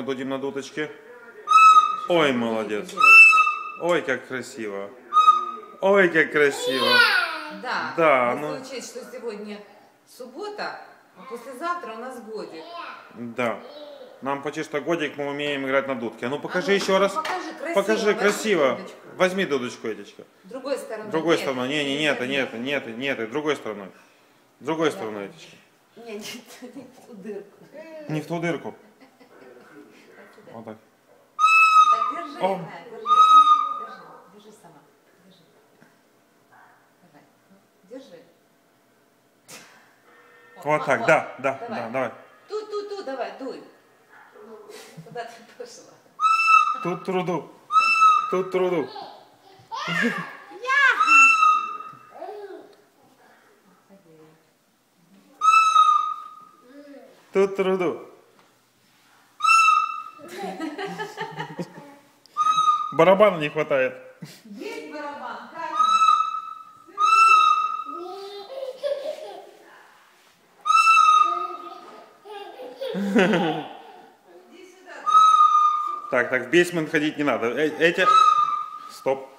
дудим на дудочке. Ой, молодец. Ой, как красиво. Ой, как красиво. Да, Да, если ну... учесть, что сегодня суббота, а послезавтра у нас годик. Да. Нам почти что годик, мы умеем играть на дудке. А ну покажи еще раз. Покажи красиво. Покажи красиво. Дудочку. Возьми дудочку, Этичка. Другой стороной. Другой стороной. Нет, другой стороной. Другой стороной, Этичка. Нет, не в ту дырку. Не в ту дырку. Вот так. Так, держи, О. на, держи сама. Держи. Давай, держи. Вот так, да, давай. Ту, давай, дуй. Куда ты пошла? Тут труду. Тут труду. Тут труду. Барабана не хватает. Есть барабан, как? Иди сюда. Так, в бейсмент ходить не надо. Эти... Стоп.